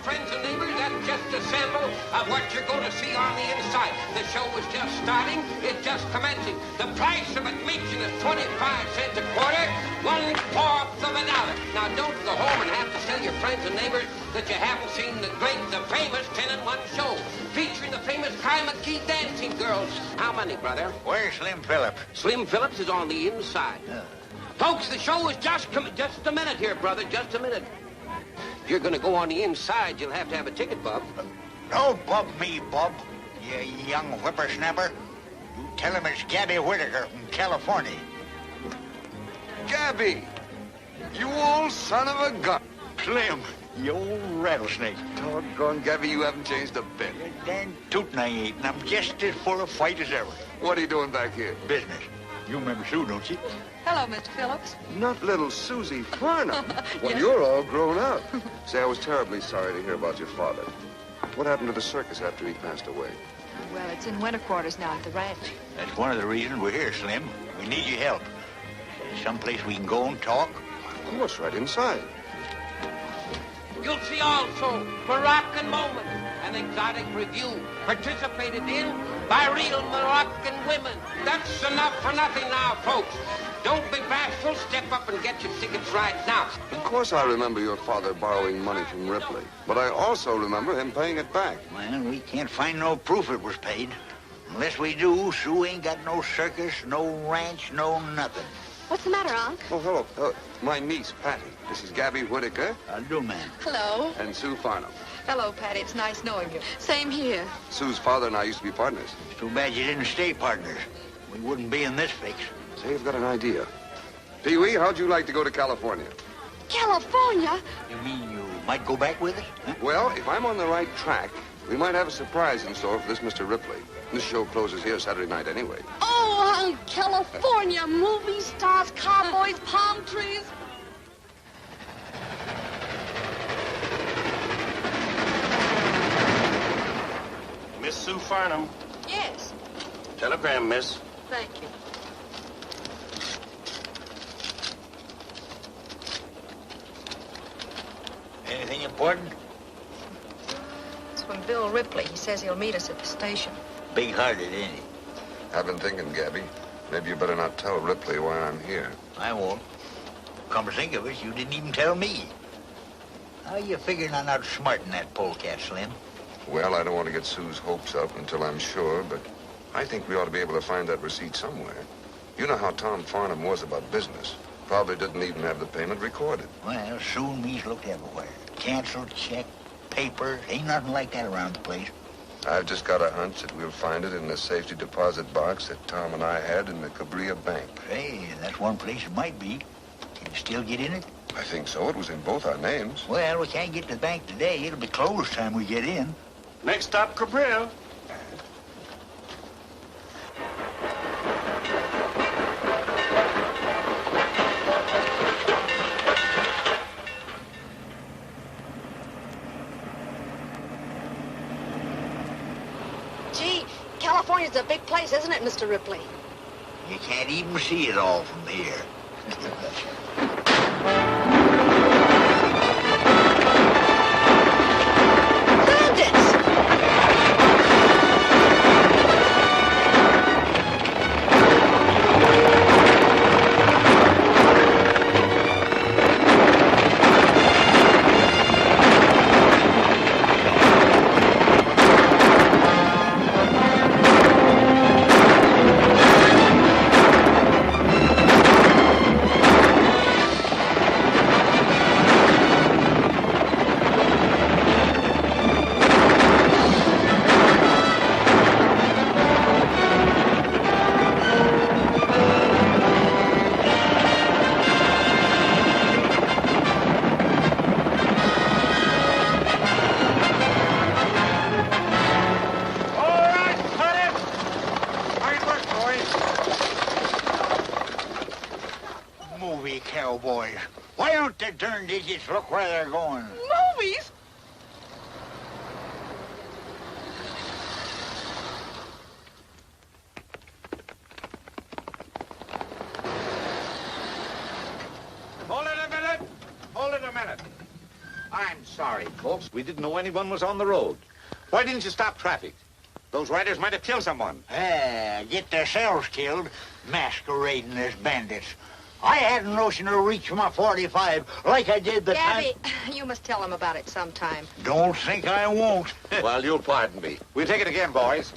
Friends and neighbors, that's just a sample of what you're going to see on the inside. The show is just starting. It's just commencing. The price of admission is 25 cents a quarter, 1/4 of a dollar. Now, don't go home and have to tell your friends and neighbors that you haven't seen the famous 10-in-1 show featuring the famous Kai McGee dancing girls. How many, brother? Where's Slim Phillips? Slim Phillips is on the inside. Folks, the show is just a minute here, brother, just a minute. If you're going to go on the inside, you'll have to have a ticket, Bub. Don't bub me, Bub, you young whippersnapper. You tell him it's Gabby Whitaker from California. Gabby! You old son of a gun. Slim, you old rattlesnake. Doggone, Gabby, you haven't changed a bit. You're damn tootin' I ain't, and I'm just as full of fight as ever. What are you doing back here? Business. You remember Sue, don't you? Hello, Mr. Phillips. Not little Susie Farnham. Well, Yes. you're all grown up. Say, I was terribly sorry to hear about your father. What happened to the circus after he passed away? Well, it's in winter quarters now at the ranch. That's one of the reasons we're here, Slim. We need your help. Someplace we can go and talk. Of course, right inside. You'll see also Moroccan Moment, an exotic review participated in by real Moroccan women. That's enough for nothing now, folks. Don't be bashful. Step up and get your tickets right now. Of course I remember your father borrowing money from Ripley, but I also remember him paying it back. Well, we can't find no proof it was paid. Unless we do, Sue ain't got no circus, no ranch, no nothing. What's the matter, Unc? Oh, hello. My niece, Patty. This is Gabby Whitaker. I'll do, man. Hello. And Sue Farnham. Hello, Patty. It's nice knowing you. Same here. Sue's father and I used to be partners. It's too bad you didn't stay partners. We wouldn't be in this fix. Say, you've got an idea. Pee-wee, how'd you like to go to California? California? You mean you might go back with us? Huh? Well, if I'm on the right track, we might have a surprise in store for this Mr. Ripley. This show closes here Saturday night anyway. Oh, California. Movie stars, cowboys, palm trees. Miss Sue Farnham. Yes. Telegram, miss. Thank you. Anything important? It's from Bill Ripley. He says he'll meet us at the station. Big-hearted, ain't he? I've been thinking, Gabby, maybe you better not tell Ripley why I'm here. I won't. Come to think of it, you didn't even tell me. How you figuring on outsmarting that polecat, Slim? Well, I don't want to get Sue's hopes up until I'm sure, but I think we ought to be able to find that receipt somewhere. You know how Tom Farnham was about business. Probably didn't even have the payment recorded. Well, Sue and me's looked everywhere. Canceled check, papers, ain't nothing like that around the place. I've just got a hunch that we'll find it in the safety deposit box that Tom and I had in the Cabria Bank. Hey, that's one place it might be. Can you still get in it? I think so. It was in both our names. Well, we can't get to the bank today. It'll be closed time we get in. Next stop, Cabrillo. Gee, California's a big place, isn't it, Mr. Ripley? You can't even see it all from here. Bandits! Movie cowboys. Why don't the darn digits look where they're going? Movies? sorry, folks. We didn't know anyone was on the road. Why didn't you stop traffic? Those riders might have killed someone. Get themselves killed, masquerading as bandits. I had a notion to reach my 45 like I did the Gabby, you must tell him about it sometime. Don't think I won't. Well, you'll pardon me. We'll take it again, boys.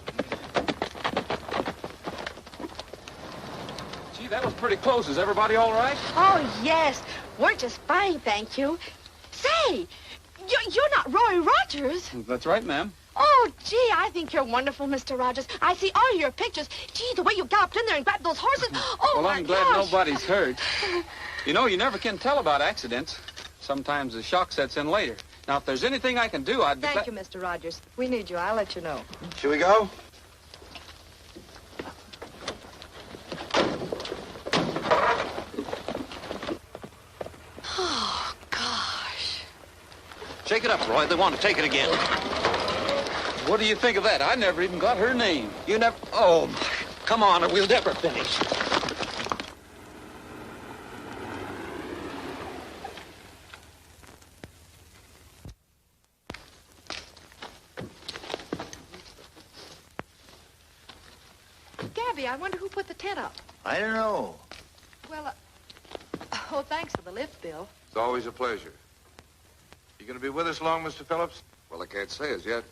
Gee, that was pretty close. Is everybody all right? Oh, yes. We're just fine, thank you. Say, you're not Roy Rogers. That's right, ma'am. Oh, gee, I think you're wonderful, Mr. Rogers. I see all your pictures. Gee, the way you galloped in there and grabbed those horses. Oh, Well, my I'm glad gosh. nobody's hurt. You know, you never can tell about accidents. Sometimes the shock sets in later. Now, if there's anything I can do, I'd be Thank you, Mr. Rogers. If we need you, I'll let you know. Shall we go? Oh, gosh. Shake it up, Roy. They want to take it again. What do you think of that? I never even got her name. You never... Oh, my. Come on, or we'll never finish. Gabby, I wonder who put the tent up. I don't know. Well, oh, thanks for the lift, Bill. It's always a pleasure. You gonna be with us long, Mr. Phillips? Well, I can't say as yet.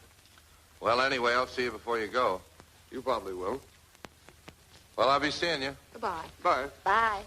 Well, anyway, I'll see you before you go. You probably will. Well, I'll be seeing you. Goodbye. Bye. Bye.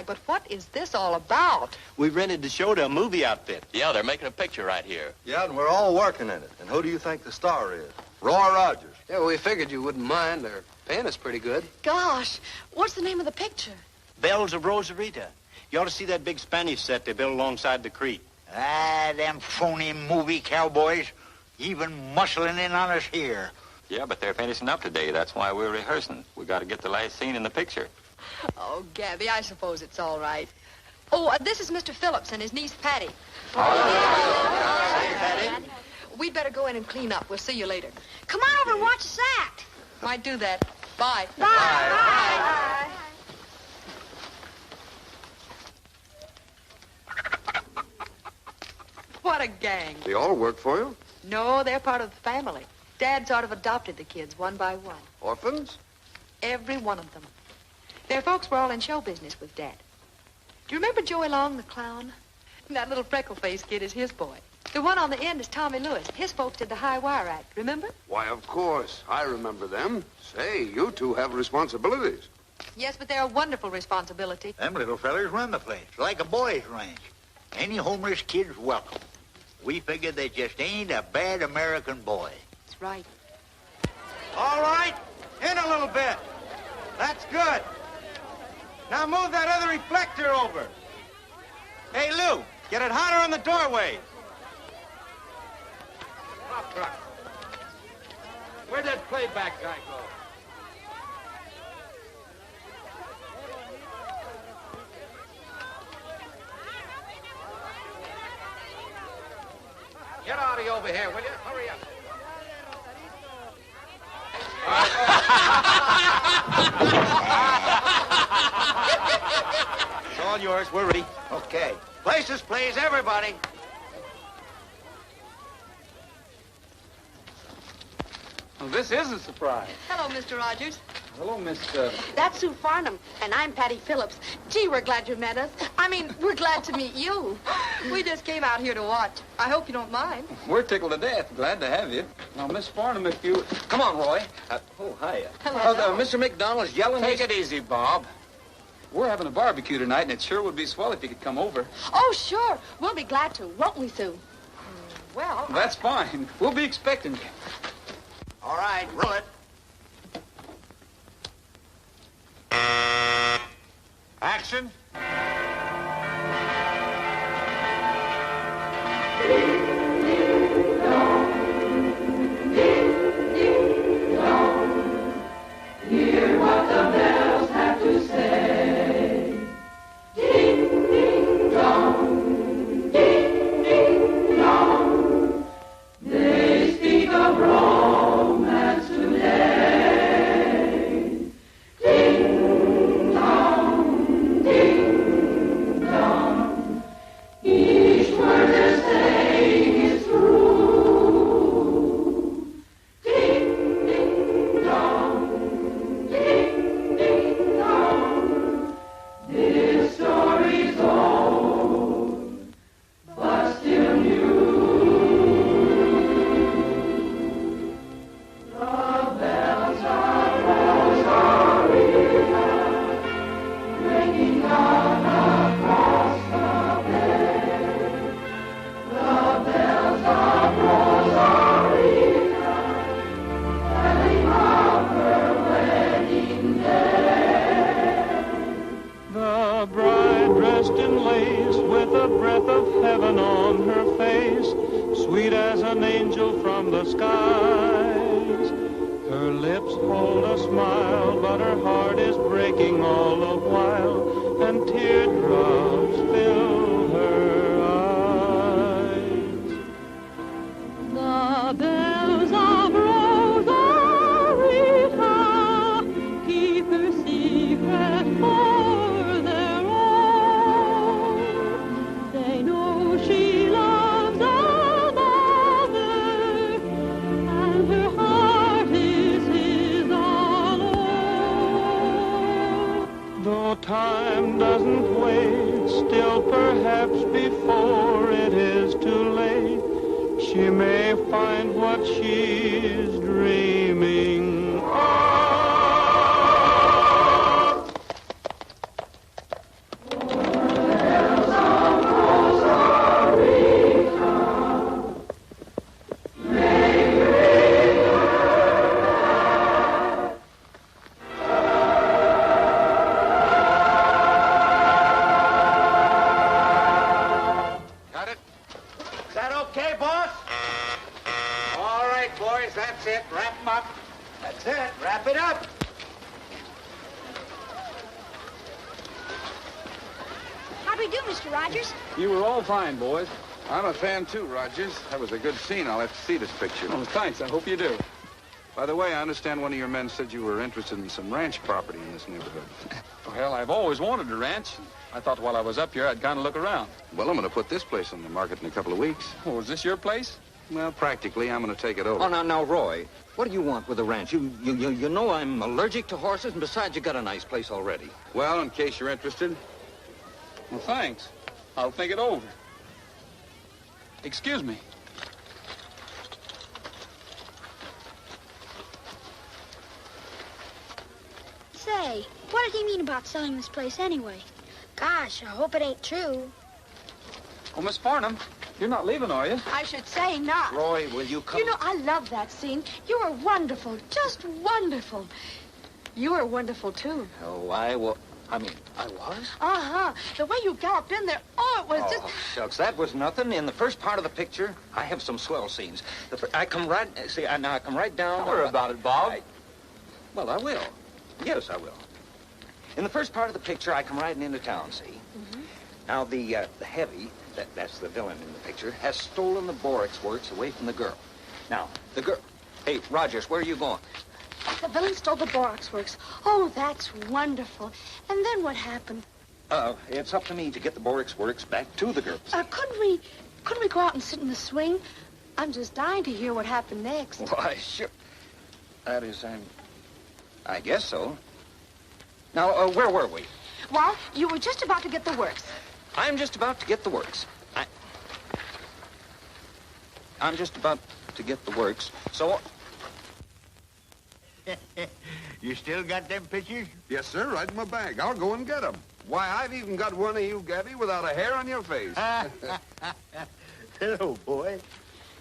But what is this all about? We rented the show to a movie outfit. Yeah, they're making a picture right here. Yeah, and we're all working in it. And who do you think the star is? Roy Rogers. Yeah, well, we figured you wouldn't mind. They're paying us pretty good. Gosh, what's the name of the picture? Bells of Rosarita. You ought to see that big Spanish set they built alongside the creek. Them phony movie cowboys, even muscling in on us here. Yeah, but they're finishing up today. That's why we're rehearsing. We got to get the last scene in the picture. Oh, Gabby, I suppose it's all right. Oh, this is Mr. Phillips and his niece, Patty. Hey, Patty. We'd better go in and clean up. We'll see you later. Come on over and watch us act. Might do that. Bye. Bye. Bye. a gang. They all work for you? No, they're part of the family. Dad sort of adopted the kids one by one. Orphans? Every one of them. Their folks were all in show business with Dad. Do you remember Joey Long, the clown? That little freckle-faced kid is his boy. The one on the end is Tommy Lewis. His folks did the High Wire Act, remember? Why, of course. I remember them. Say, you two have responsibilities. Yes, but they're a wonderful responsibility. Them little fellers run the place, like a boys' ranch. Any homeless kid's welcome. We figure there just ain't a bad American boy. That's right. All right, in a little bit. That's good. Now move that other reflector over. Hey, Lou, get it hotter on the doorway. Where'd that playback guy go? Get Artie over here, will you? Hurry up. It's all yours. We're ready. Okay. Places, please, everybody. Well, this is a surprise. Hello, Mr. Rogers. Hello, Miss... That's Sue Farnham, and I'm Patty Phillips. Gee, we're glad you met us. I mean, we're glad to meet you. We just came out here to watch. I hope you don't mind. We're tickled to death. Glad to have you. Now, Miss Farnham, if you... Come on, Roy. hiya. Hello. Mr. McDonald's yelling. Take it easy, Bob. We're having a barbecue tonight, and it sure would be swell if you could come over. Oh, sure. We'll be glad to, won't we, Sue? Well, That's fine. We'll be expecting you. All right, roll it. Action. Hear what the bells have to say. Ding, ding, dong. Ding, ding, dong. They speak of romance today. Ding, dong. Ding, dong. Each word they're saying is true. Ding, ding, dong. Ding, ding, dong. This story's old, but still new. The bells of Rosarita ringing out across the bay. The bells of Rosarita telling of her wedding day. The bride dressed in lace with a breath of heaven on her face, sweet as an angel from the skies. Her lips hold a smile, but her heart is breaking all the while, and teardrops fill her eyes. The bells of Rosarita keep her secret for their own. They know she loves another, and her heart is his alone. Though time doesn't wait, still perhaps before it is too late, she may find what she's dreaming of. Got it? Is that okay, boss? All right, boys, that's it. Wrap 'em up. That's it. Wrap it up. How'd we do, Mr. Rogers? You were all fine, boys. I'm a fan too, Rogers. That was a good scene. I'll have to see this picture. Oh, thanks. I hope you do. By the way, I understand one of your men said you were interested in some ranch property in this neighborhood. Well, I've always wanted a ranch. I thought while I was up here, I'd kind of look around. Well, I'm going to put this place on the market in a couple of weeks. Oh, is this your place? Well, practically, I'm going to take it over. Oh, now, Roy, what do you want with the ranch? You know I'm allergic to horses, and besides, you got a nice place already. Well, in case you're interested. Well, thanks. I'll think it over. Excuse me. Say, what did he mean about selling this place anyway? Gosh, I hope it ain't true. Oh, Miss Farnham, you're not leaving, are you? I should say not. Roy, will you come? You know, I love that scene. You were wonderful, just wonderful. You were wonderful, too. Oh, I was? Uh-huh. The way you galloped in there, oh, it was just... Oh, shucks, that was nothing. In the first part of the picture, I have some swell scenes. I come right down... Tell her about it, Bob. Well, I will. Yes, I will. In the first part of the picture, I come riding into town, see? Mm-hmm. Now, the heavy, that's the villain in the picture, has stolen the borax works away from the girl. Now, the girl... Hey, Rogers, where are you going? The villain stole the borax works. Oh, that's wonderful. And then what happened? It's up to me to get the borax works back to the girl. Couldn't we go out and sit in the swing? I'm just dying to hear what happened next. Why, sure. That is, I guess so. Now, where were we? Well, you were just about to get the works. I'm just about to get the works. I'm just about to get the works, so... You still got them pictures? Yes, sir, right in my bag. I'll go and get them. Why, I've even got one of you, Gabby, without a hair on your face. Hello, boy.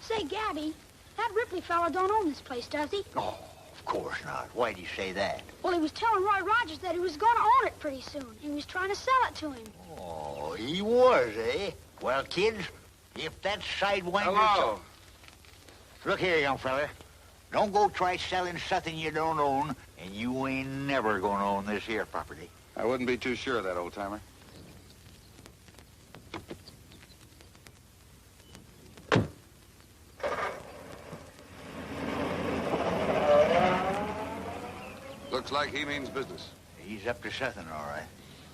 Say, Gabby, that Ripley fella don't own this place, does he? Oh, of course not. Why'd you say that? Well, he was telling Roy Rogers that he was going to own it pretty soon. He was trying to sell it to him. Oh, he was, eh? Well, kids, if that sidewinder... Hello. Look here, young fella. Don't go try selling something you don't own, and you ain't never gonna own this here property. I wouldn't be too sure of that, old-timer. Looks like he means business. He's up to something, all right.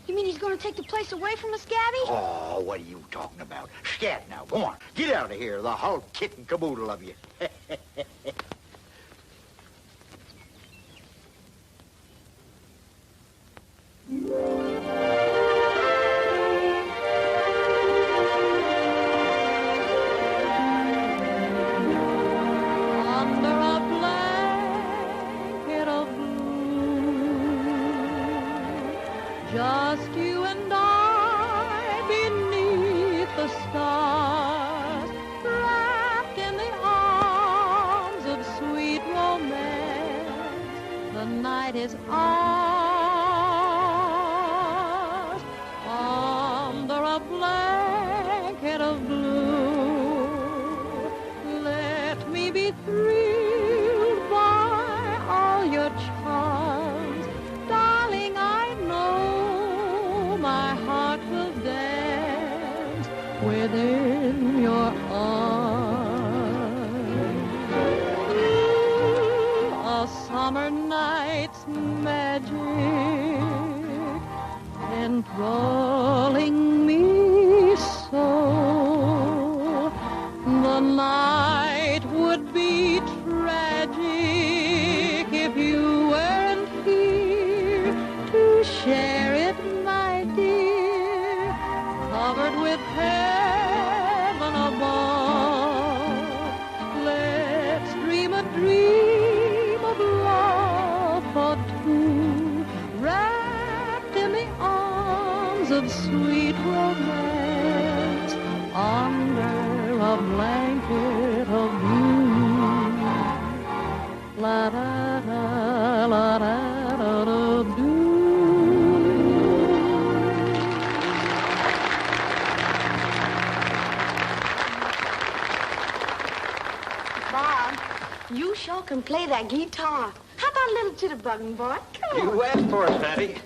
You mean he's going to take the place away from us, Gabby? Oh, what are you talking about? Scat now, go on. Get out of here, the whole kit and caboodle of you. Under a blanket of blue, just you and I beneath the stars, wrapped in the arms of sweet romance. The night is ours, under a blanket of blue. Let me be thrilled by all your charms. Darling, I know my heart will dance within your arms. A summer night's magic enthralling me so. The night would be tragic if you weren't here to share it, my dear. Covered with heaven above, let's dream a dream of love for two, wrapped in the arms of sweet romance, under a blanket of blue. La da da, la da da da do. Bob, you sure can play that guitar. How about a little jitterbugging, boy? Come on. You asked for it, Patty.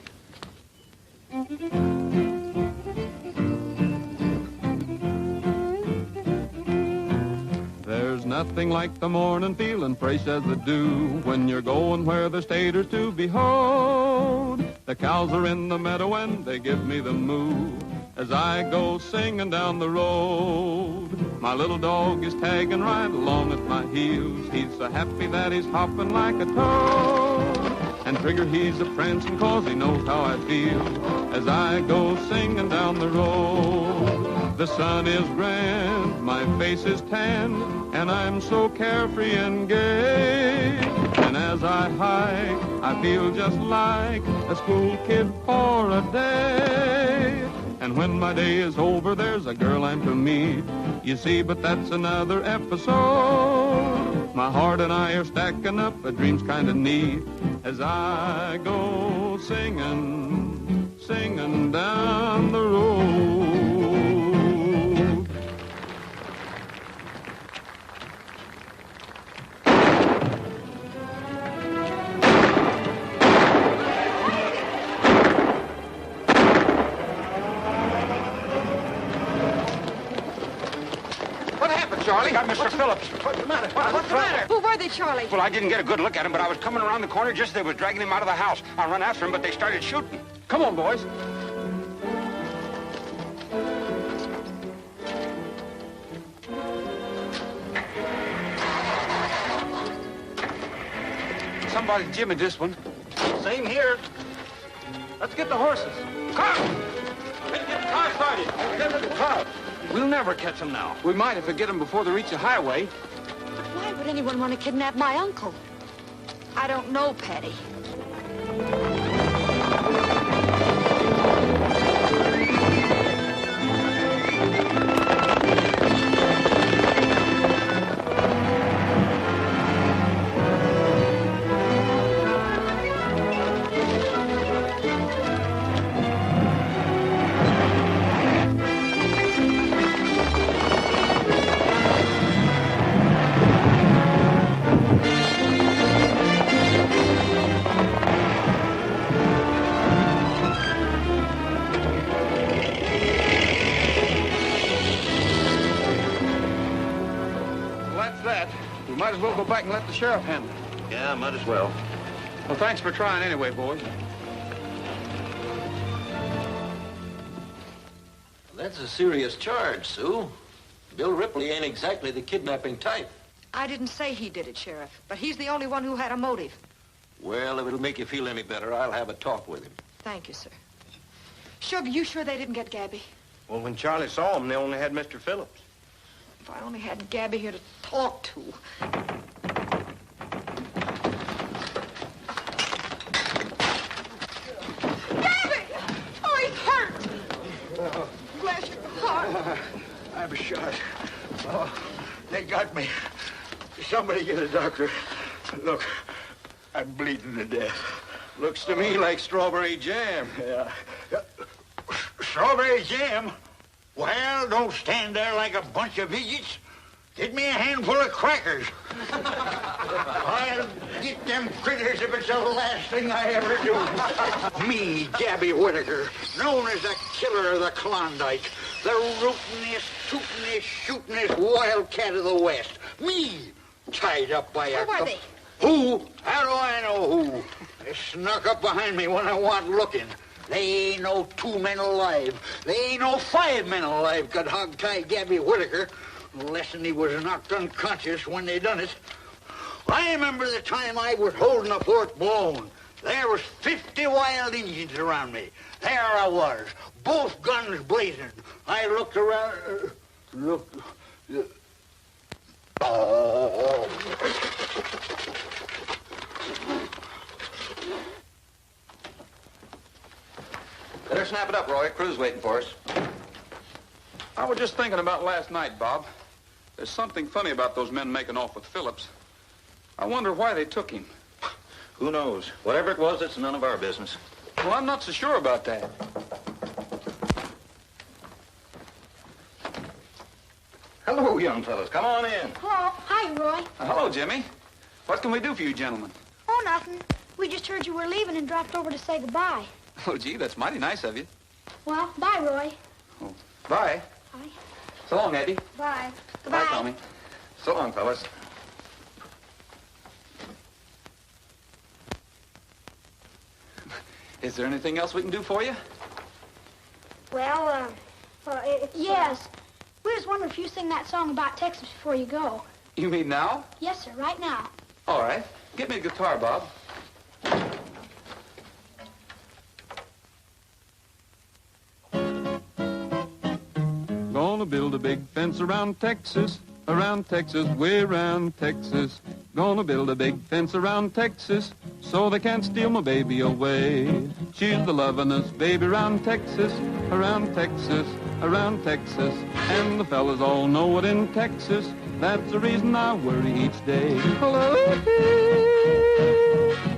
There's nothing like the morning feeling fresh as the dew when you're going where the staters to behold. The cows are in the meadow and they give me the moo as I go singing down the road. My little dog is tagging right along at my heels. He's so happy that he's hopping like a toad. And Trigger, he's a prancing 'cause he knows how I feel as I go singing down the road. The sun is grand, my face is tanned, and I'm so carefree and gay. And as I hike, I feel just like a school kid for a day. And when my day is over, there's a girl I'm to meet. You see, but that's another episode. My heart and I are stacking up, a dream's kind of neat as I go singing, singing down the road. Charlie, got Mr. Phillips. What's the matter? What's the matter? Who were they, Charlie? Well, I didn't get a good look at him, but I was coming around the corner just as they was dragging him out of the house. I run after him, but they started shooting. Come on, boys. Somebody jimmied this one. Same here. Let's get the horses. Come! Let's get the car started. Get to the car. We'll never catch them now. We might if we get them before they reach the highway. Why would anyone want to kidnap my uncle? I don't know, Patty. Might as well go back and let the sheriff handle it. Yeah, might as well. Well, thanks for trying anyway, boys. That's a serious charge, Sue. Bill Ripley ain't exactly the kidnapping type. I didn't say he did it, Sheriff, but he's the only one who had a motive. Well, if it'll make you feel any better, I'll have a talk with him. Thank you, sir. Sugar, you sure they didn't get Gabby? Well, when Charlie saw him, they only had Mr. Phillips. If I only had Gabby here to talk to. Gabby! Oh, he's hurt! Bless your heart. I was shot. Oh, they got me. Somebody get a doctor. Look, I'm bleeding to death. Looks to me like strawberry jam. Yeah. Strawberry jam? Well, don't stand there like a bunch of idiots. Get me a handful of crackers. I'll get them critters if it's the last thing I ever do. Me, Gabby Whitaker, known as the killer of the Klondike, the rootinest, tootinest, shootinest wildcat of the West. Me, tied up by a... Who are they? Who? How do I know who? They snuck up behind me when I wasn't looking. They ain't no 2 men alive. They ain't no 5 men alive could hog-tie Gabby Whitaker, unless he was knocked unconscious when they done it. I remember the time I was holding the fort blown. There was 50 wild Indians around me. There I was, both guns blazing. I looked around, oh. Better snap it up, Roy. Crew's waiting for us. I was just thinking about last night, Bob. There's something funny about those men making off with Phillips. I wonder why they took him. Who knows? Whatever it was, it's none of our business. Well, I'm not so sure about that. Hello, young fellas. Come on in. Hello. Hi, Roy. Hello, Jimmy. What can we do for you gentlemen? Oh, nothing. We just heard you were leaving and dropped over to say goodbye. Oh, gee, that's mighty nice of you. Well, bye, Roy. Oh, bye. Bye. So long, Eddie. Bye. Goodbye, Tommy. So long, fellas. Is there anything else we can do for you? Well, yes. We just wonder if you sing that song about Texas before you go. You mean now? Yes, sir, right now. All right. Get me a guitar, Bob. Gonna build a big fence around Texas, way around Texas. Gonna build a big fence around Texas, so they can't steal my baby away. She's the lovin'est baby around Texas, around Texas, around Texas. And the fellas all know it in Texas. That's the reason I worry each day. Hello,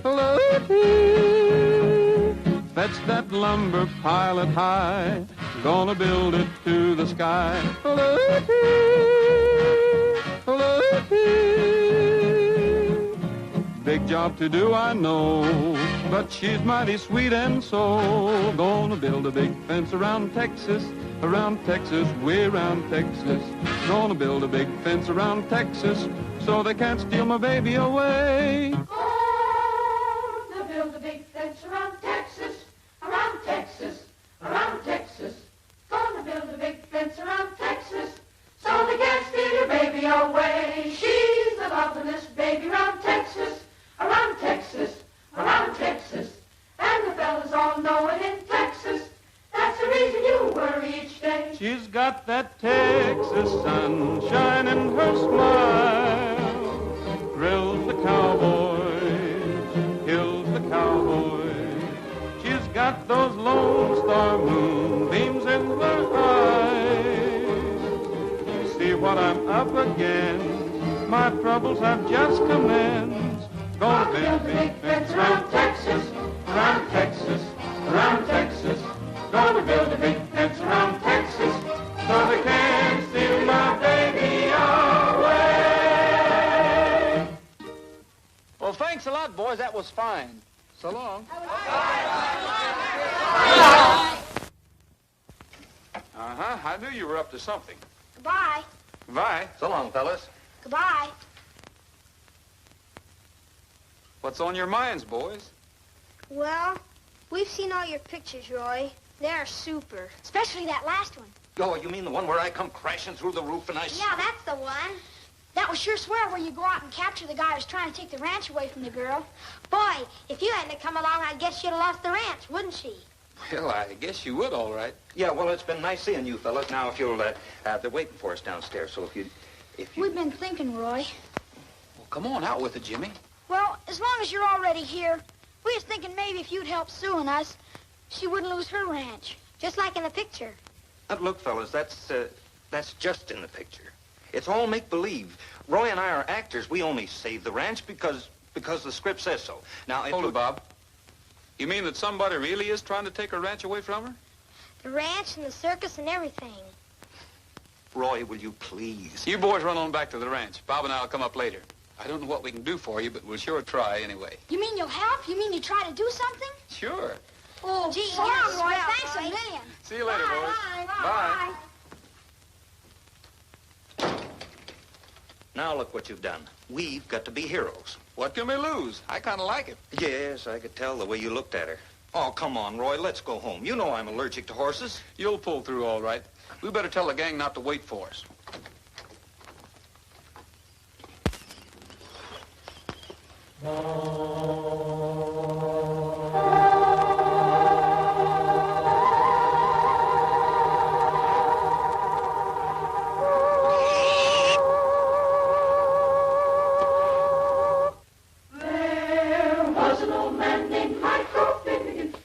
hello, fetch that lumber, pile it high. Gonna build it to the sky. Hello, hello, big job to do, I know, but she's mighty sweet and so. Gonna build a big fence around Texas, way around Texas. Gonna build a big fence around Texas, so they can't steal my baby away. Gonna build a big fence around Texas, around Texas, around Texas. Gonna build a big fence around Texas, so they can't steal your baby away. She's the lovin'est baby around Texas, around Texas, around Texas. And the fellas all know it in Texas. That's the reason you worry each day. She's got that Texas sunshine in her smile. Thrills the cowboy, kills the cowboy. She's got those Lone Star moonbeams in her eyes. See what I'm up against, my troubles have just commenced. Gonna build a big fence around Texas, around Texas, around Texas. Gonna build a big fence around Texas, so they can't steal my baby away. Well, thanks a lot, boys. That was fine. So long. Uh-huh. I knew you were up to something. Goodbye. Goodbye. So long, fellas. Goodbye. What's on your minds, boys? Well, we've seen all your pictures, Roy. They're super. Especially that last one. Oh, you mean the one where I come crashing through the roof and I... Yeah, that's the one. That was sure swell where you go out and capture the guy who's trying to take the ranch away from the girl. Boy, if you hadn't come along, I guess you'd have lost the ranch, wouldn't she? Well, I guess you would, all right. Yeah, well, it's been nice seeing you fellas. Now, if you'll, they're waiting for us downstairs, so if you... We've been thinking, Roy. Well, come on out with it, Jimmy. Well, as long as you're already here, we was thinking maybe if you'd help Sue and us, she wouldn't lose her ranch. Just like in the picture. Look, fellas, that's just in the picture. It's all make-believe. Roy and I are actors. We only saved the ranch because the script says so. Now, Hold it, Bob. You mean that somebody really is trying to take her ranch away from her? The ranch and the circus and everything. Roy, will you please? You boys run on back to the ranch. Bob and I will come up later. I don't know what we can do for you, but we'll sure try anyway. You mean you'll help? You mean you try to do something? Sure. Oh, gee, so long, Roy. Thanks a million. See you later, boys. Bye. Now look what you've done. We've got to be heroes. What can we lose? I kind of like it. Yes, I could tell the way you looked at her. Oh, come on, Roy. Let's go home. You know I'm allergic to horses. You'll pull through all right. We better tell the gang not to wait for us.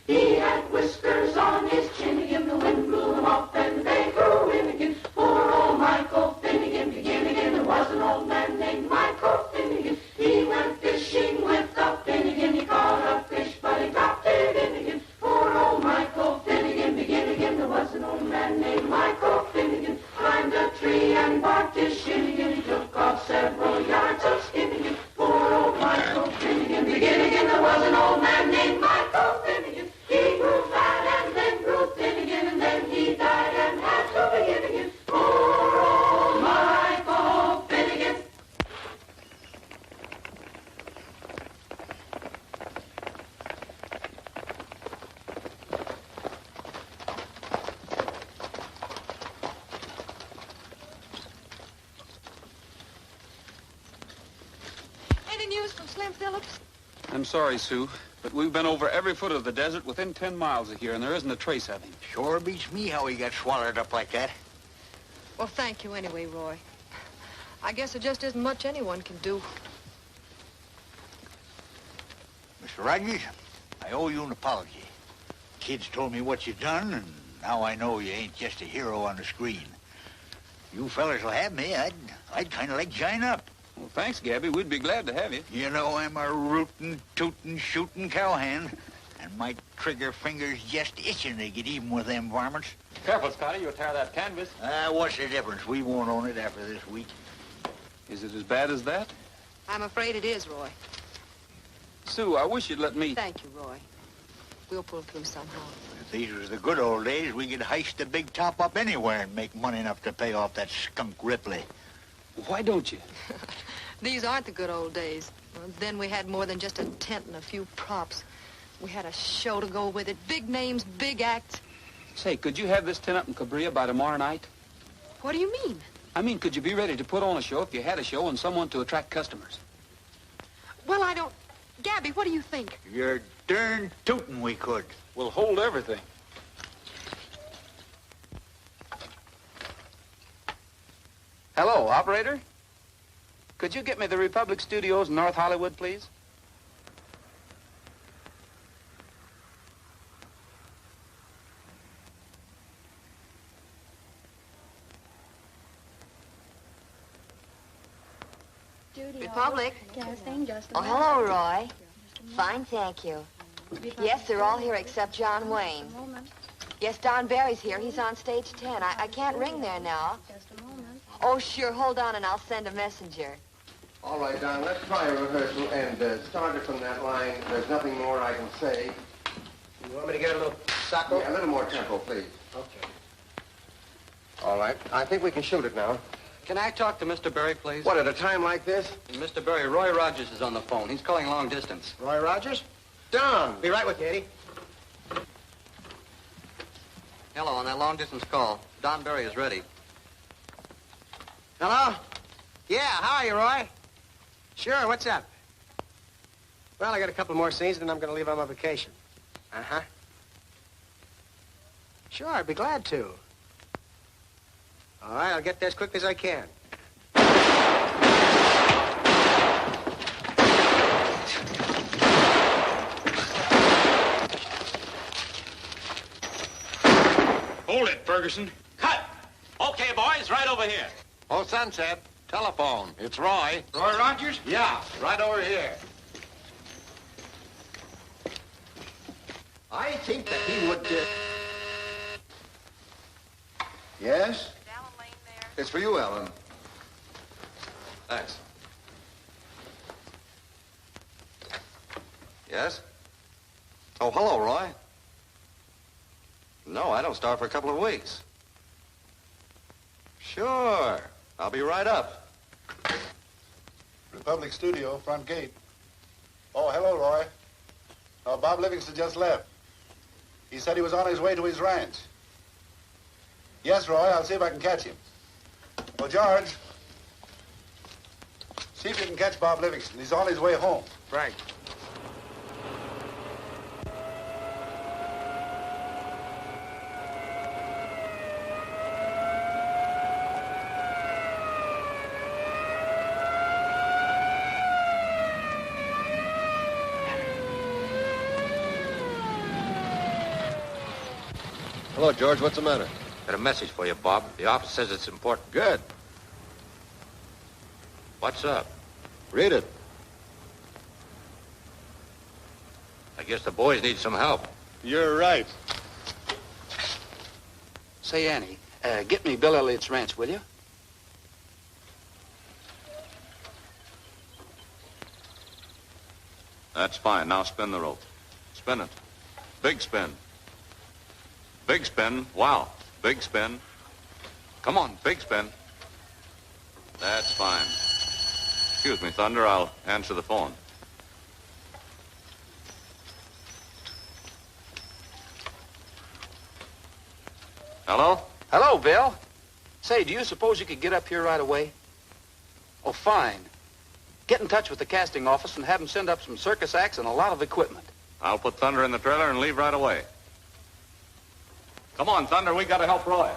He had whiskers on his chin again. The wind blew them off and they grew in again. Poor old Michael Finnegan, begin again. There was an old man named Michael Finnegan. He went fishing with a Finnegan. Slim Phillips? I'm sorry, Sue, but we've been over every foot of the desert within 10 miles of here, and there isn't a trace of him. Sure beats me how he got swallowed up like that. Well, thank you anyway, Roy. I guess there just isn't much anyone can do. Mr. Rogers, I owe you an apology. Kids told me what you done, and now I know you ain't just a hero on the screen. You fellas will have me. I'd kind of like to join up. Well, thanks, Gabby. We'd be glad to have you. You know I'm a rootin', tootin', shootin' cowhand, and my trigger finger's just itching to get even with them varmints. Careful, Scotty. You'll tear that canvas. What's the difference? We won't own it after this week. Is it as bad as that? I'm afraid it is, Roy. Sue, I wish you'd let me... Thank you, Roy. We'll pull through somehow. If these was the good old days, we could heist the big top up anywhere and make money enough to pay off that skunk Ripley. Why don't you? These aren't the good old days. Then we had more than just a tent and a few props. We had a show to go with it. Big names, big acts. Say, could you have this tent up in Cabria by tomorrow night? What do you mean? I mean, could you be ready to put on a show if you had a show and someone to attract customers? Well, I don't... Gabby, what do you think? You're darn tootin' we could. We'll hold everything. Hello, operator. Could you get me the Republic Studios in North Hollywood, please? Republic. Oh, hello, Roy. Fine, thank you. Yes, they're all here except John Wayne. Yes, Don Barry's here. He's on stage 10. I can't ring there now. Oh, sure. Hold on, and I'll send a messenger. All right, Don, let's try a rehearsal and start it from that line. There's nothing more I can say. You want me to get a little sacco? Yeah, a little more tempo, please. Okay. All right. I think we can shoot it now. Can I talk to Mr. Barry, please? What, at a time like this? Mr. Barry, Roy Rogers is on the phone. He's calling long distance. Roy Rogers? Don. Be right with you, Eddie. Hello, on that long distance call. Don Barry is ready. Hello? Yeah, how are you, Roy? Sure, what's up? Well, I got a couple more scenes, and then I'm going to leave on my vacation. Uh-huh. Sure, I'd be glad to. All right, I'll get there as quick as I can. Hold it, Ferguson. Cut! Okay, boys, right over here. Oh, Sunset. Telephone. It's Roy. Roy Rogers? Yeah, right over here. I think that he would... Yes? It's for you, Ellen. Thanks. Yes? Oh, hello, Roy. No, I don't start for a couple of weeks. Sure. I'll be right up. Republic Studio, front gate. Oh, hello, Roy. Oh, Bob Livingston just left. He said he was on his way to his ranch. Yes, Roy, I'll see if I can catch him. Oh, George, see if you can catch Bob Livingston. He's on his way home. Right. Hello, George. What's the matter? Got a message for you, Bob. The office says it's important. Good. What's up? Read it. I guess the boys need some help. You're right. Say, Annie, get me Bill Elliott's ranch, will you? That's fine. Now spin the rope. Spin it. Big spin. Big spin. Wow. Big spin. Come on, big spin. That's fine. Excuse me, Thunder. I'll answer the phone. Hello? Hello, Bill. Say, do you suppose you could get up here right away? Oh, fine. Get in touch with the casting office and have them send up some circus acts and a lot of equipment. I'll put Thunder in the trailer and leave right away. Come on, Thunder, we gotta help Roy.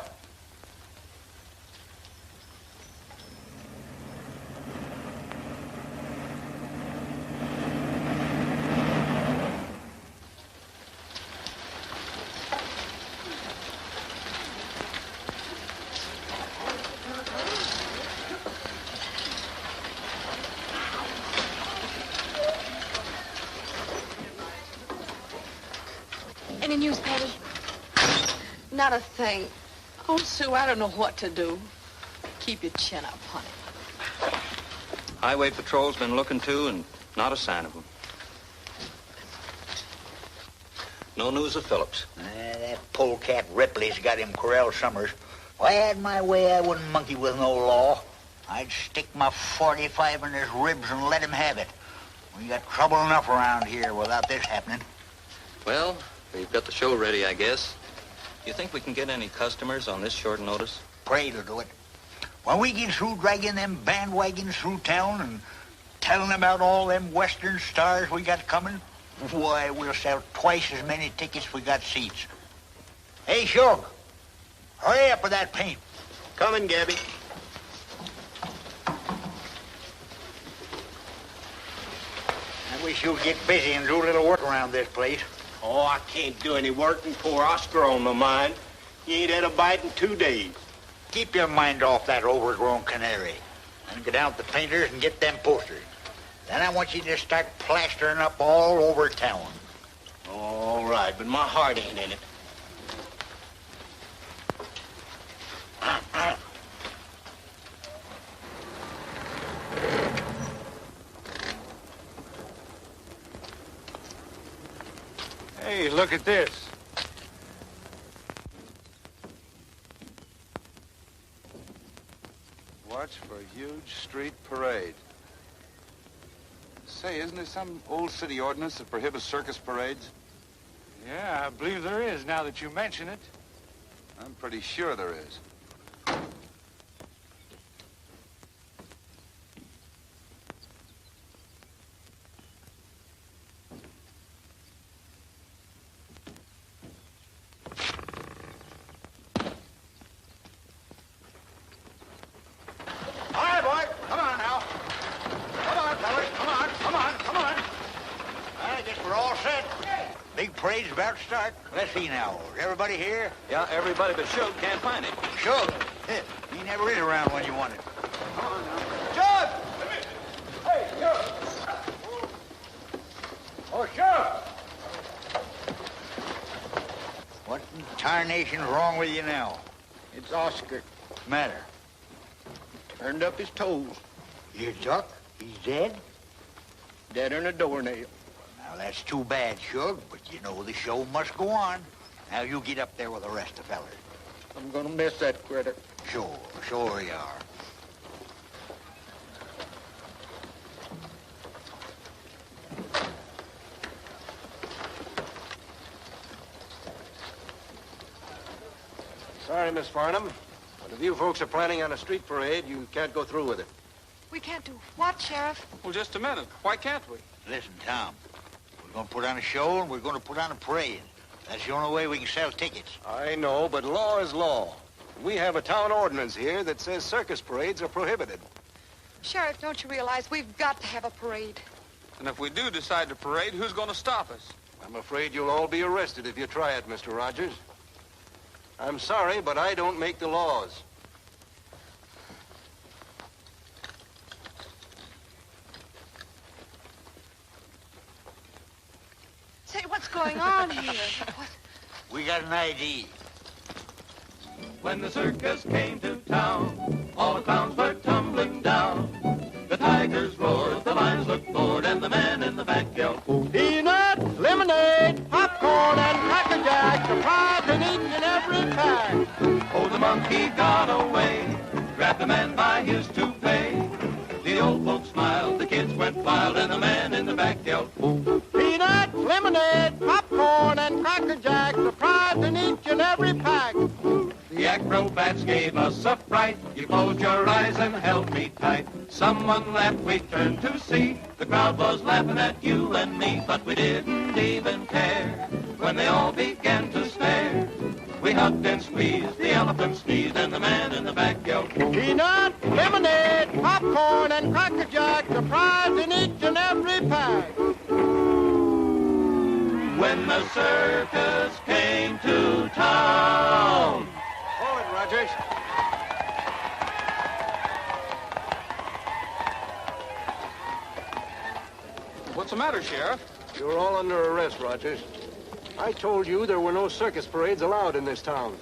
Any news, Patty? Not a thing. Oh, Sue, I don't know what to do. Keep your chin up, honey. Highway Patrol's been looking too, and not a sign of him. No news of Phillips. That polecat Ripley's got him corralled Summers. If I had my way, I wouldn't monkey with no law. I'd stick my 45 in his ribs and let him have it. We got trouble enough around here without this happening. Well, we've got the show ready, I guess. You think we can get any customers on this short notice? Pray to do it. When we get through dragging them bandwagons through town and telling about all them Western stars we got coming, why, we'll sell twice as many tickets we got seats. Hey, Shug, hurry up with that paint. Coming, Gabby. I wish you'd get busy and do a little work around this place. Oh, I can't do any work and poor Oscar on my mind. He ain't had a bite in 2 days. Keep your mind off that overgrown canary and get out the painters and get them posters. Then I want you to start plastering up all over town. All right, but my heart ain't in it. Hey, look at this. Watch for a huge street parade. Say, isn't there some old city ordinance that prohibits circus parades? Yeah, I believe there is, now that you mention it. I'm pretty sure there is. Parade's about to start. Let's see now. Is everybody here? Yeah, everybody but Shug can't find him. Shug? He never is around when you want him. Come on now. Shug! Hey, Shug! Oh, Shug! What in tarnation's wrong with you now? It's Oscar. Matter? Turned up his toes. Your duck? He's dead? Deader than a doornail. Now, that's too bad, Shug, but you know the show must go on. Now, you get up there with the rest of the fellas. I'm gonna miss that critter. Sure you are. Sorry, Miss Farnham, but if you folks are planning on a street parade, you can't go through with it. We can't do what, Sheriff? Well, just a minute. Why can't we? Listen, Tom, we're going to put on a show and we're going to put on a parade. That's the only way we can sell tickets. I know, but law is law. We have a town ordinance here that says circus parades are prohibited. Sheriff, don't you realize we've got to have a parade? And if we do decide to parade, who's going to stop us? I'm afraid you'll all be arrested if you try it, Mr. Rogers. I'm sorry, but I don't make the laws. Say, what's going on here? What? We got an ID. When the circus came to town, all the clowns were tumbling down. The tigers roared, the lions looked bored, and the man in the back yelled, Peanut, lemonade, popcorn, and Cracker Jack, surprise in each and every pack. Oh, the monkey got away, grabbed the man by his toupee. The old folks smiled, the kids went wild, and the man in the back yelled, Peanut, lemonade, popcorn, and Cracker Jack, surprise in each and every pack. The acrobats gave us a fright. You closed your eyes and held me tight. Someone laughed, we turned to see. The crowd was laughing at you and me, but we didn't even care when they all began to stare. We hugged and squeezed, the elephant sneezed, and the man in the back yelled, Peanut, lemonade, popcorn, and Cracker Jack, the prize in each and every pack. when the circus came to town. Hold it, Rogers. What's the matter, Sheriff? You're all under arrest, Rogers. I told you there were no circus parades allowed in this town.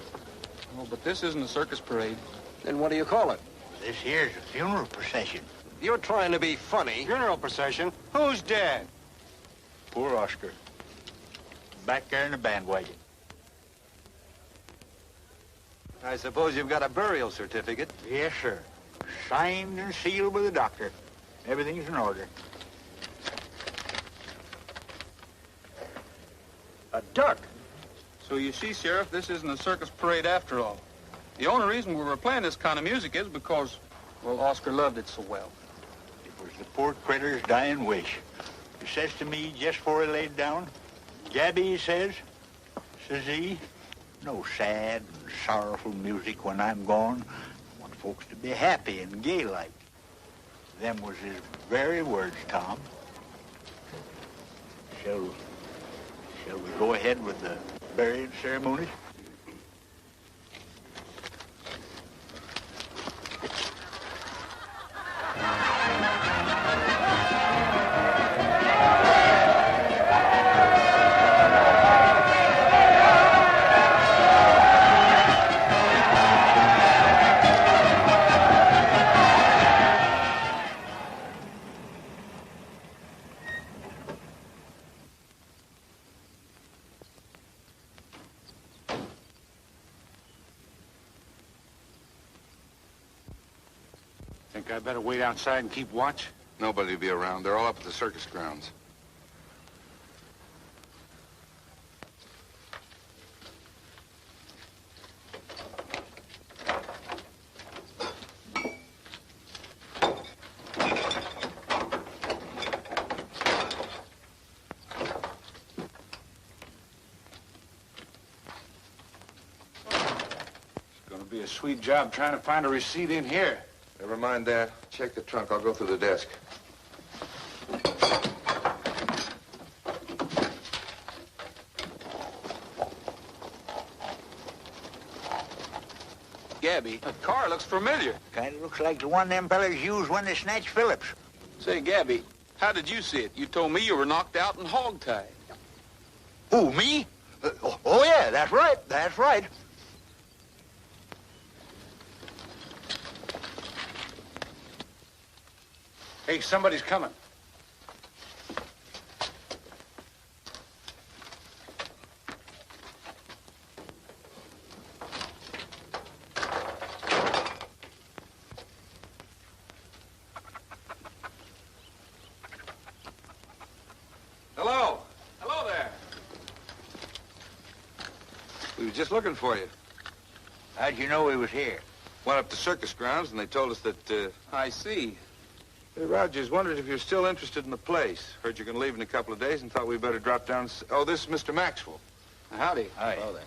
Oh, but this isn't a circus parade. Then what do you call it? This here's a funeral procession. You're trying to be funny. Funeral procession? Who's dead? Poor Oscar. Back there in the bandwagon. I suppose you've got a burial certificate. Yes, sir. Signed and sealed by the doctor. Everything's in order. A duck. So you see, Sheriff, this isn't a circus parade after all. The only reason we were playing this kind of music is because, well, Oscar loved it so well. It was the poor critter's dying wish. He says to me just before he laid down, Gabby, he says he, no sad and sorrowful music when I'm gone. I want folks to be happy and gay-like. Them was his very words, Tom. Shall we go ahead with the burying ceremonies? Think I better wait outside and keep watch? Nobody will be around. They're all up at the circus grounds. It's gonna be a sweet job trying to find a receipt in here. Never mind that. Check the trunk. I'll go through the desk. Gabby, that car looks familiar. Kind of looks like the one them fellers used when they snatched Phillips. Say, Gabby, how did you see it? You told me you were knocked out and hog-tied. Who, me? Oh, yeah, that's right. That's right. Hey, somebody's coming. Hello. Hello there. We were just looking for you. How'd you know he was here? Went up to circus grounds, and they told us that, I see. Hey, Rogers, wondered if you're still interested in the place. Heard you're going to leave in a couple of days and thought we'd better drop down. Oh, this is Mr. Maxwell. Howdy. Hi. Hello there.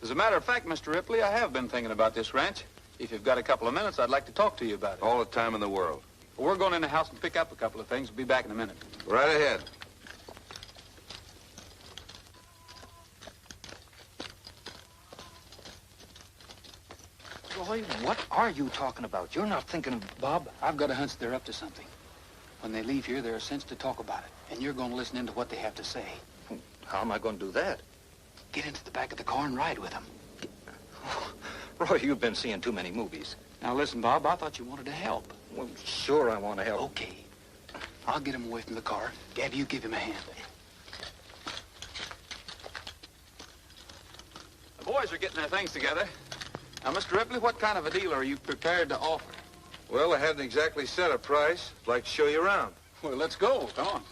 As a matter of fact, Mr. Ripley, I have been thinking about this ranch. If you've got a couple of minutes, I'd like to talk to you about it. All the time in the world. Well, we're going in the house and pick up a couple of things. We'll be back in a minute. Right ahead. Roy, what are you talking about? You're not thinking of... Bob, I've got a hunch they're up to something. When they leave here, there's a sense to talk about it. And you're going to listen in to what they have to say. How am I going to do that? Get into the back of the car and ride with them. Roy, you've been seeing too many movies. Now, listen, Bob, I thought you wanted to help. Well, sure I want to help. Okay. I'll get him away from the car. Gabby, you give him a hand. The boys are getting their things together. Now, Mr. Ripley, what kind of a deal are you prepared to offer? Well, I hadn't exactly set a price. I'd like to show you around. Well, let's go. Come on.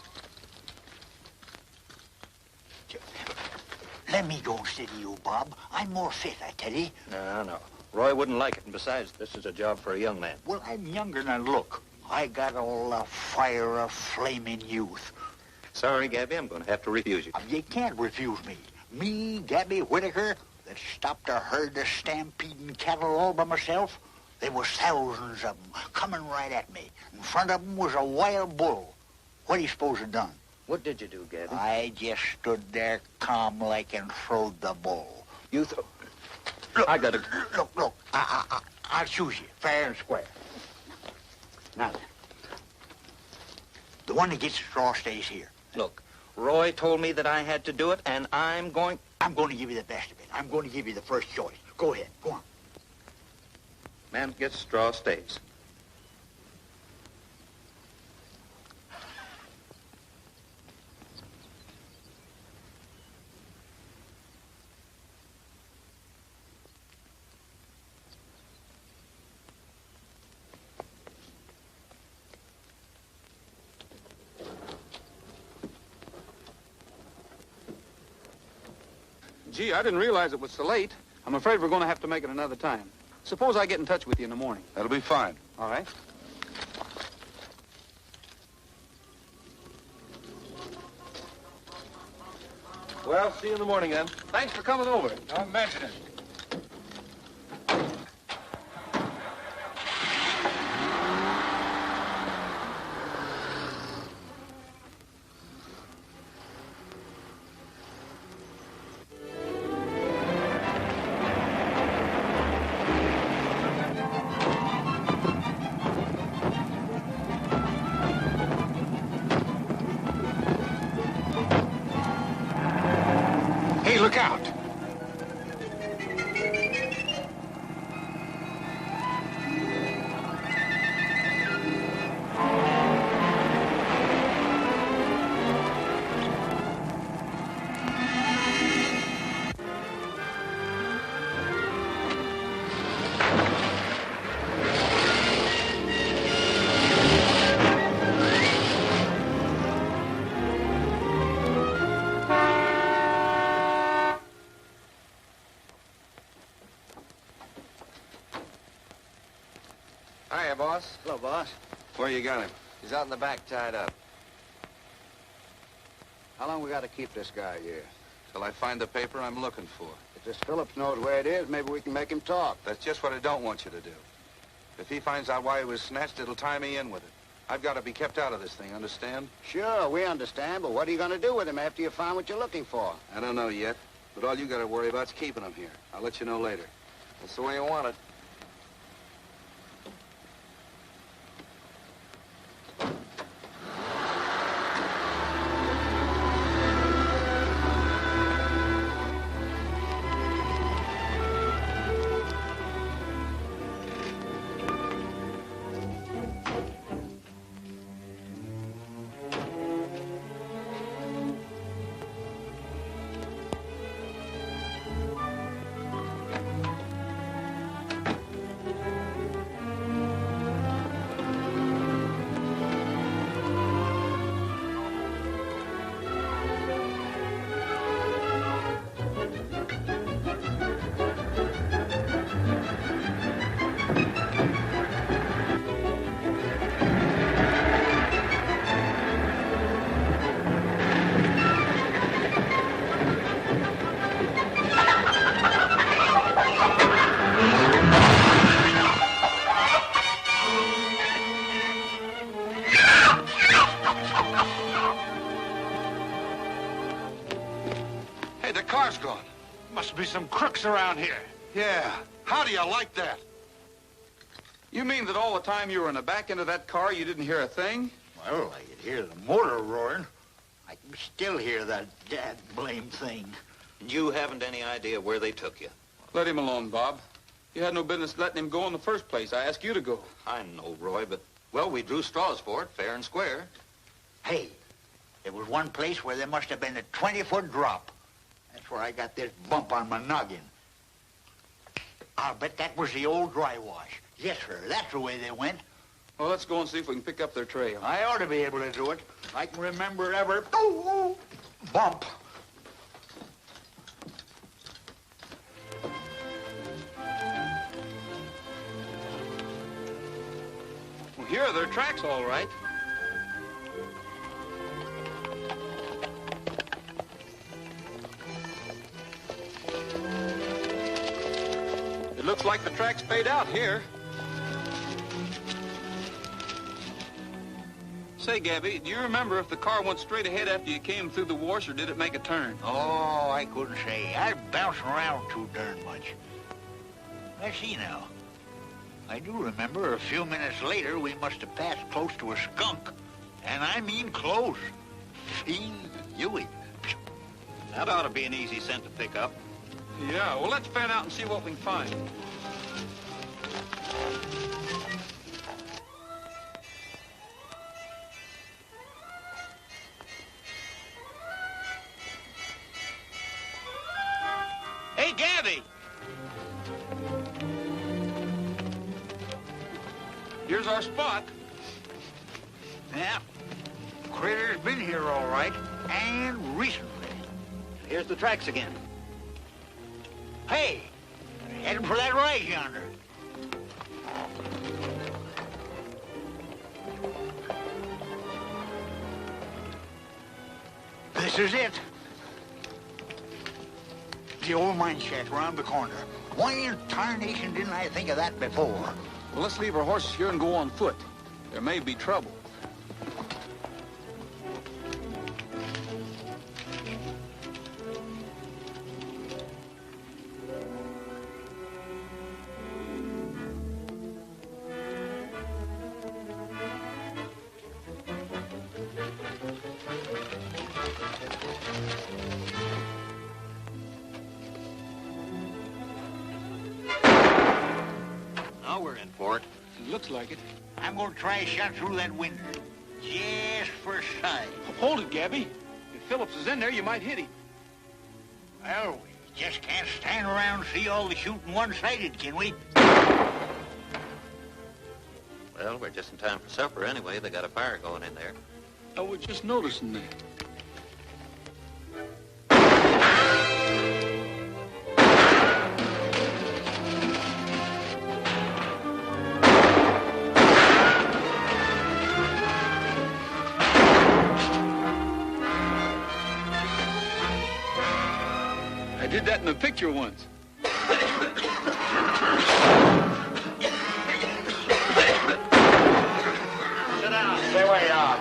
Let me go instead of you, Bob. I'm more fit, I tell you. No. Roy wouldn't like it, and besides, this is a job for a young man. Well, I'm younger than I look. I got all the fire of flaming youth. Sorry, Gabby, I'm going to have to refuse you. You can't refuse me. Me, Gabby Whitaker, that stopped a herd of stampeding cattle all by myself. There was thousands of them coming right at me. In front of them was a wild bull. What do you suppose I done? What did you do, Gabby? I just stood there calm like and throwed the bull. Look, I got to... Look, I'll choose you, fair and square. Now then, the one that gets the straw stays here. Look, Roy told me that I had to do it, and I'm going to give you the best of it. I'm going to give you the first choice. Go ahead, go on. Man who gets straw stays. Gee, I didn't realize it was so late. I'm afraid we're going to have to make it another time. Suppose I get in touch with you in the morning. That'll be fine. All right. Well, see you in the morning, then. Thanks for coming over. Don't mention it. Hey, look out! Hiya, boss. Hello, boss. Where you got him? He's out in the back, tied up. How long we got to keep this guy here? Till I find the paper I'm looking for. If this Phillips knows where it is, maybe we can make him talk. That's just what I don't want you to do. If he finds out why he was snatched, it'll tie me in with it. I've got to be kept out of this thing, understand? Sure, we understand, but what are you going to do with him after you find what you're looking for? I don't know yet, but all you got to worry about is keeping him here. I'll let you know later. That's the way you want it. Hey, the car's gone. Must be some crooks around here. Yeah. How do you like that? You mean that all the time you were in the back end of that car, you didn't hear a thing? Well, I could hear the motor roaring. I can still hear that dad blame thing. You haven't any idea where they took you. Let him alone, Bob. You had no business letting him go in the first place. I asked you to go. I know, Roy, but, well, we drew straws for it, fair and square. Hey, there was one place where there must have been a 20-foot drop. That's where I got this bump on my noggin. I'll bet that was the old dry wash. Yes, sir. That's the way they went. Well, let's go and see if we can pick up their trail. I ought to be able to do it. I can remember every bump. here are their tracks, all right. It looks like the tracks fade out here. Say, Gabby, do you remember if the car went straight ahead after you came through the wash, or did it make a turn? Oh, I couldn't say. I was bouncing around too darn much. Let's see now. I do remember a few minutes later we must have passed close to a skunk. And I mean close. Fiend Huey. That ought to be an easy scent to pick up. Yeah, well, let's fan out and see what we can find. Hey, Gabby! Here's our spot. Yeah. Critter's been here all right, and recently. Here's the tracks again. Hey, heading for that rise yonder. This is it. The old mine shack around the corner. Why in tarnation didn't I think of that before? Well, let's leave our horses here and go on foot. There may be trouble. Now we're in port. It looks like it. I'm going to try a shot through that window. Just for size. Hold it, Gabby. If Phillips is in there, you might hit him. Well, we just can't stand around and see all the shooting one-sided, can we? Well, we're just in time for supper anyway. They got a fire going in there. I was just noticing that. I did that in a picture once. Sit down. Stay where you are.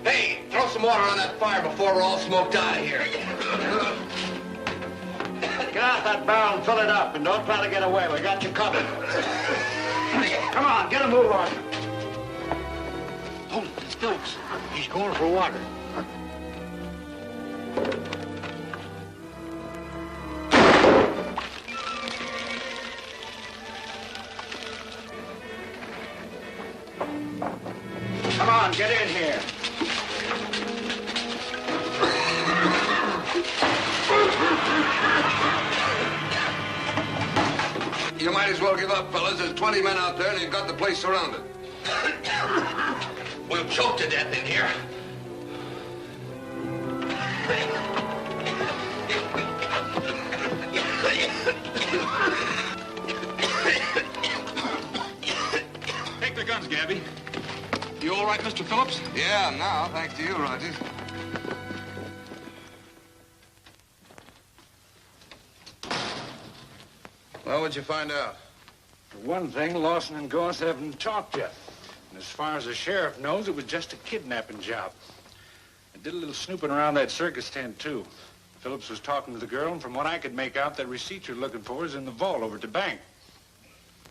Hey, throw some water on that fire before we're all smoked out of here. Get out that barrel and fill it up, and don't try to get away. We got you covered. Come on, get a move on. Oh, it's Phillips. He's going for water. Come on, get in here. You might as well give up, fellas. There's 20 men out there, and you've got the place surrounded. We'll choke to death in here. Take the guns, Gabby. You all right, Mr. Phillips? Yeah, now, thanks to you, Rogers. Well, what'd you find out? For one thing, Lawson and Goss haven't talked yet. And as far as the sheriff knows, it was just a kidnapping job. I did a little snooping around that circus tent, too. Phillips was talking to the girl, and from what I could make out, that receipt you're looking for is in the vault over at the bank.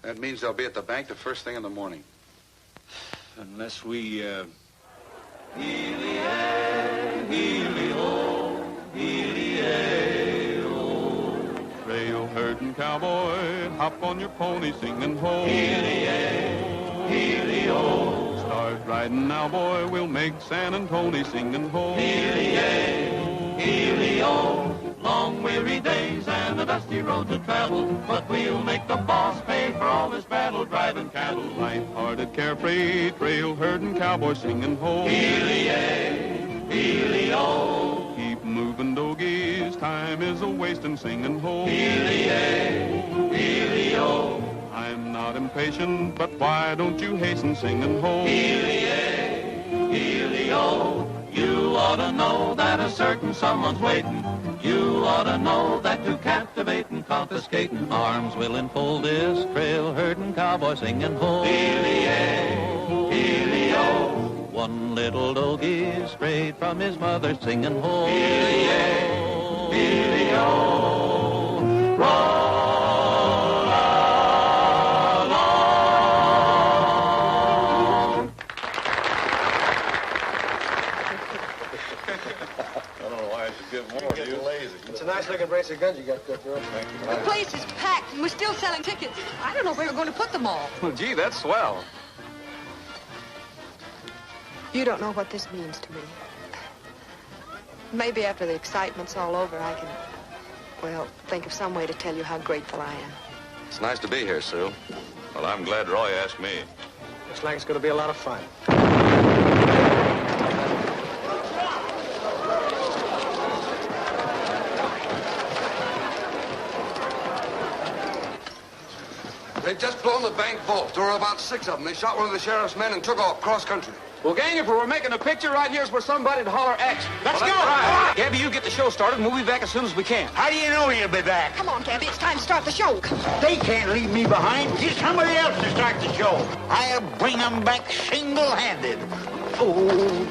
That means they'll be at the bank the first thing in the morning. Unless we, Trail herding cowboy, hop on your pony, singing ho. Heely-o. Start riding now, boy, we'll make San Antonio singing ho. Heely-o. Long weary days and a dusty road to travel, but we'll make the boss pay for all this battle driving cattle. Light-hearted, carefree, trail herding cowboy singing ho. Heely-o. Keep moving, dogies, time is a-wasting singing ho. Heely-o. I'm not not impatient, but why don't you hasten singing ho? Healy-o, you ought to know that a certain someone's waiting. You ought to know that to captivate and confiscating arms will enfold this trail-herding cowboy singing ho. Healy-o, one little doggy strayed from his mother singing ho. Healy-o, roll along. I don't know why I should give more to you. Lazy. It's a nice-looking brace of guns you got, good girl. Thank you. The place is packed, and we're still selling tickets. I don't know where we're going to put them all. Well, gee, that's swell. You don't know what this means to me. Maybe after the excitement's all over, I can, well, think of some way to tell you how grateful I am. It's nice to be here, Sue. Well, I'm glad Roy asked me. Looks like it's going to be a lot of fun. They'd just blown the bank vault. There were about 6 of them. They shot one of the sheriff's men and took off cross country. Well, gang, if we were making a picture right here's where somebody'd holler X. Let's go! Right. Gabby, you get the show started, and we'll be back as soon as we can. How do you know you'll be back? Come on, Gabby, it's time to start the show. They can't leave me behind. Get somebody else to start the show. I'll bring them back single-handed. Oh.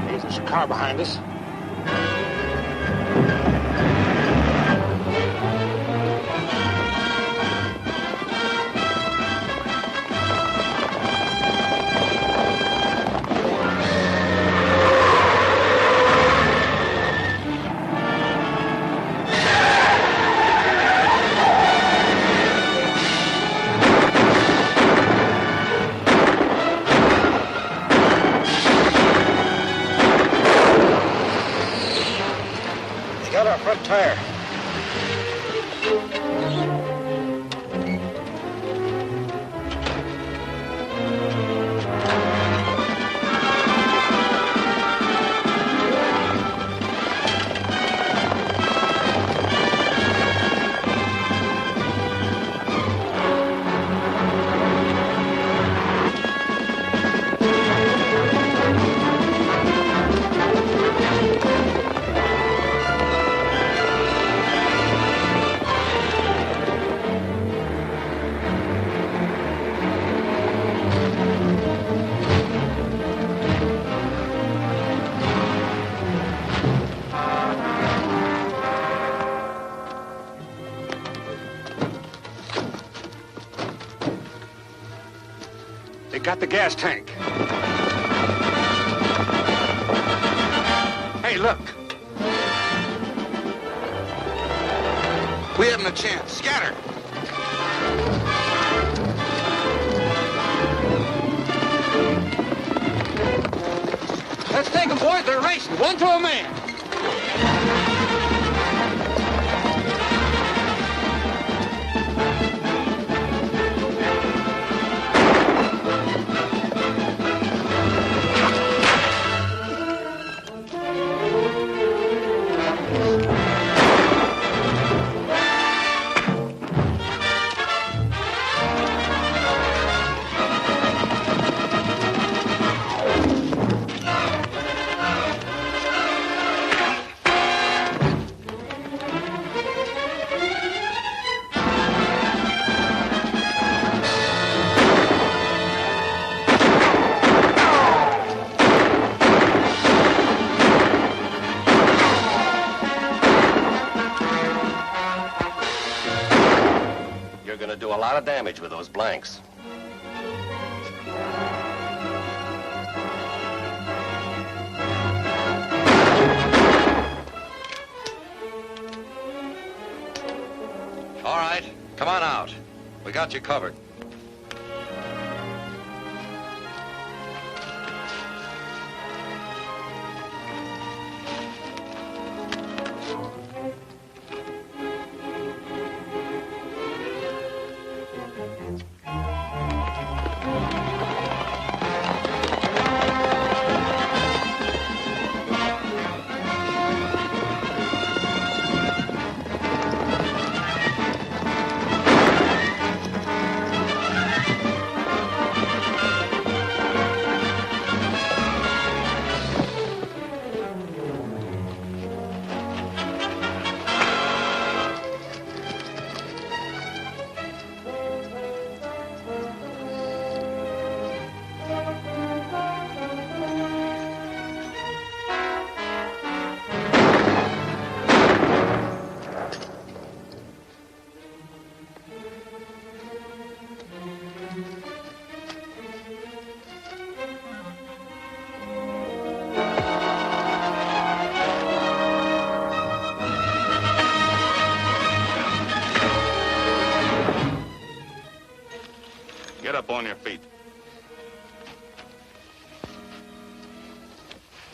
There's a car behind us. Got our front tire. They got the gas tank. Hey, look. We haven't a chance. Scatter. Let's take them, boys. They're racing. One to a man. You're going to do a lot of damage with those blanks. Come on out. We got you covered. Get up on your feet.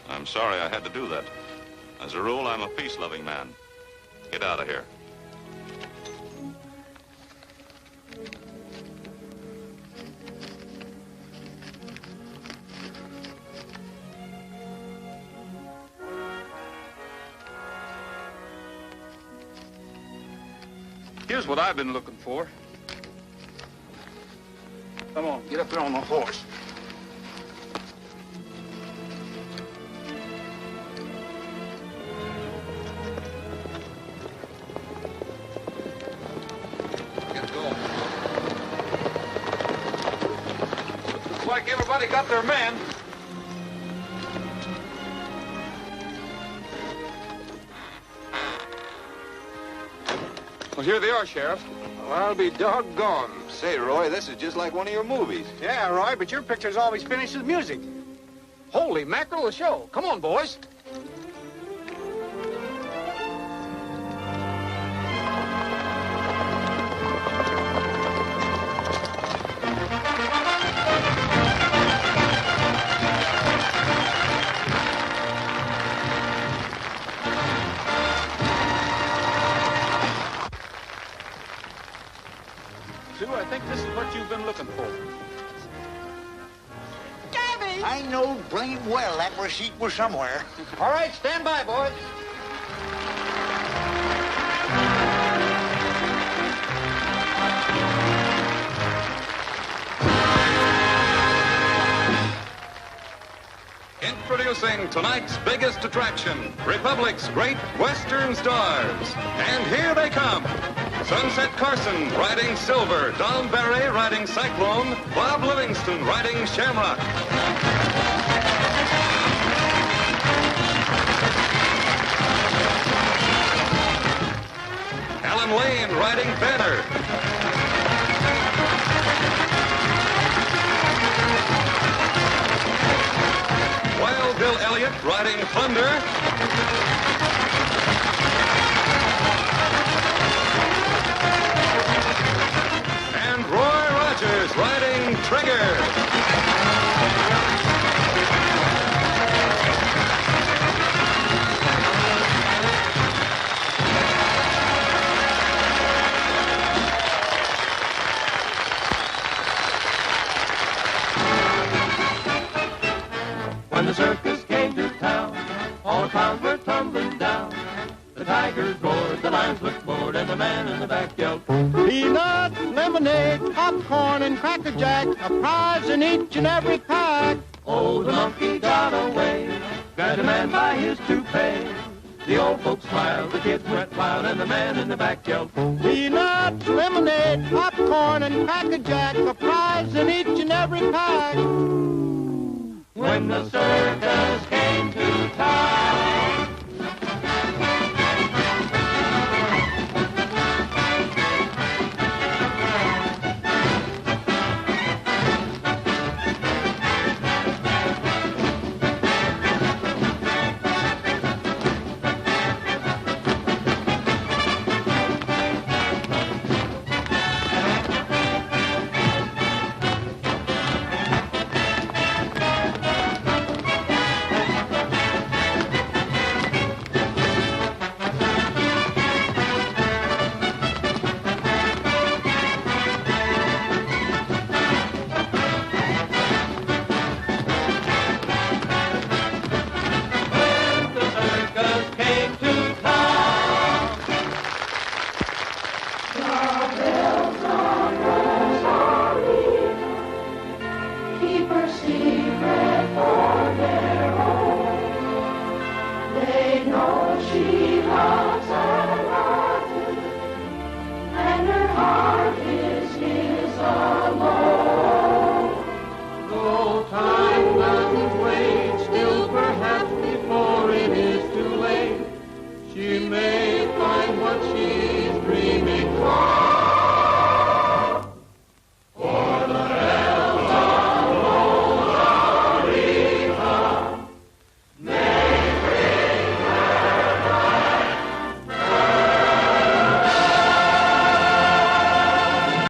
I'm sorry I had to do that. As a rule, I'm a peace-loving man. Get out of here. Here's what I've been looking for. Come on, get up there on the horse. Get going. Looks like everybody got their man. Well, here they are, Sheriff. Well, I'll be doggone. Say, Roy, this is just like one of your movies. Yeah, Roy, but your pictures always finish with music. Holy mackerel, the show. Come on, boys. Sue, I think this is what you've been looking for. Gabby! I know blame well that receipt was somewhere. All right, stand by, boys. Introducing tonight's biggest attraction, Republic's Great Western Stars. And here they come. Sunset Carson riding Silver, Don Barry riding Cyclone, Bob Livingston riding Shamrock. Alan Lane riding Banner. Wild Bill Elliott riding Thunder. And Roy Rogers riding Trigger. When the circus came to town, all the clowns were tumbling down. The tigers roared, the lions looked bored, and the man in the back yelled, Peanuts, lemonade, popcorn, and Cracker Jack, a prize in each and every pack. oh, the monkey got away, grabbed a man by his toupee. The old folks smiled, the kids went wild, and the man in the back yelled, Peanuts, lemonade, popcorn, and Cracker Jack, a prize in each and every pack. when the circus came to town.